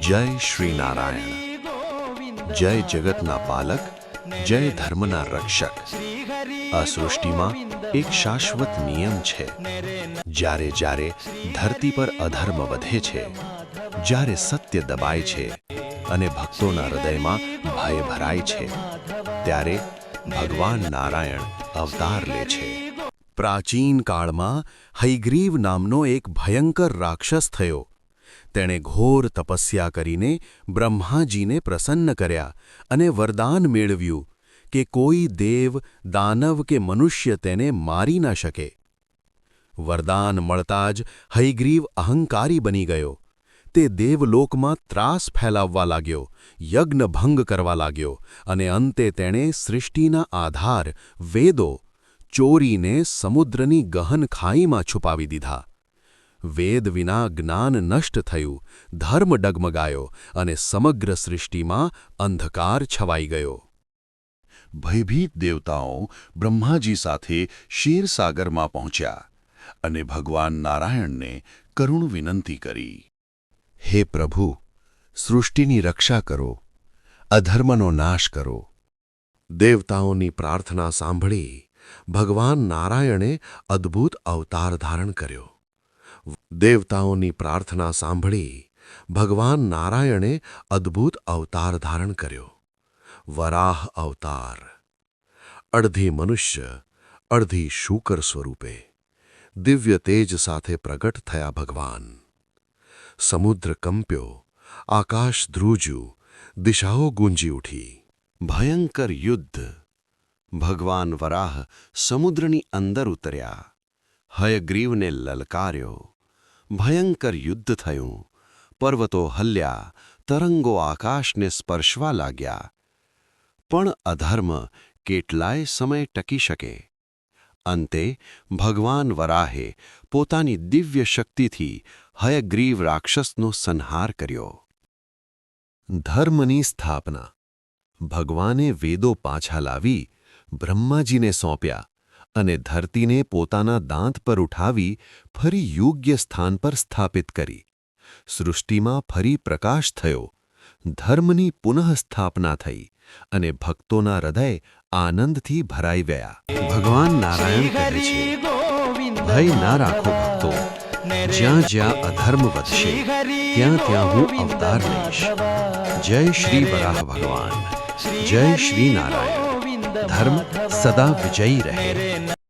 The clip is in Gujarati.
જય શ્રી નારાયણ. જય જગતના પાલક, જય ધર્મના રક્ષક. આ સૃષ્ટિમાં એક શાશ્વત નિયમ છે. જ્યારે જ્યારે ધરતી પર અધર્મ વધે છે, જ્યારે સત્ય દબાય છે અને ભક્તોના હૃદયમાં ભય ભરાય છે, ત્યારે ભગવાન નારાયણ અવતાર લે છે. પ્રાચીન કાળમાં હયગ્રીવ નામનો એક ભયંકર રાક્ષસ થયો. તેણે ઘોર તપસ્યા કરીને બ્રહ્માજીને પ્રસન્ન કર્યા અને વરદાન મેળવ્યું કે કોઈ દેવ, દાનવ કે મનુષ્ય તેને મારી ન શકે. વરદાન મળતા જ હયગ્રીવ અહંકારી બની ગયો. તે દેવલોકમાં ત્રાસ ફેલાવવા લાગ્યો, યજ્ઞ ભંગ કરવા લાગ્યો અને અંતે તેણે સૃષ્ટિના આધાર વેદો ચોરીને સમુદ્રની ગહન ખાઈમાં છુપાવી દીધા. વેદ વિના જ્ઞાન નષ્ટ થયું, ધર્મ ડગમગાયો અને સમગ્ર સૃષ્ટિમાં અંધકાર છવાઈ ગયો. ભયભીત દેવતાઓ બ્રહ્માજી સાથે ક્ષીરસાગરમાં પહોંચ્યા અને ભગવાન નારાયણને કરુણ વિનંતી કરી. હે પ્રભુ, સૃષ્ટિની રક્ષા કરો, અધર્મનો નાશ કરો. દેવતાઓની પ્રાર્થના સાંભળી ભગવાન નારાયણે અદ્ભુત અવતાર ધારણ કર્યો. દેવતાઓની પ્રાર્થના સાંભળી ભગવાન નારાયણે અદ્ભુત અવતાર ધારણ કર્યો. વરાહ અવતાર. અડધી મનુષ્ય, અડધી શૂકર સ્વરૂપે દિવ્ય તેજ સાથે પ્રગટ થયા ભગવાન. સમુદ્ર કંપ્યો, આકાશ ધ્રુજ્યું, દિશાઓ ગુંજી ઉઠી. ભયંકર યુદ્ધ. ભગવાન વરાહ સમુદ્રની અંદર ઉતર્યા. હયગ્રીવને લલકાર્યો. ભયંકર યુદ્ધ થયું. પર્વતો હલ્યા, તરંગો આકાશને સ્પર્શવા લાગ્યા. પણ અધર્મ કેટલાય સમય ટકી શકે. અંતે ભગવાન વરાહે પોતાની દિવ્ય શક્તિથી હયગ્રીવ રાક્ષસનો સંહાર કર્યો. ધર્મની સ્થાપના. ભગવાને વેદો પાછા લાવી બ્રહ્માજીને સોંપ્યા અને ધરતીને પોતાના દાંત પર ઉઠાવી ફરી યોગ્ય સ્થાન પર સ્થાપિત કરી. સૃષ્ટિમાં ફરી પ્રકાશ થયો, ધર્મની પુનઃસ્થાપના થઈ અને ભક્તોના હૃદય આનંદથી ભરાઈ ગયા. ભગવાન નારાયણ કહે છે, ભય ના રાખો ભક્તો, જ્યાં જ્યાં અધર્મ વધશે ત્યાં ત્યાં હું અવતાર લઈશ. જય શ્રી વરાહ ભગવાન, જય શ્રી નારાયણ. ધર્મ સદા વિજયી રહે.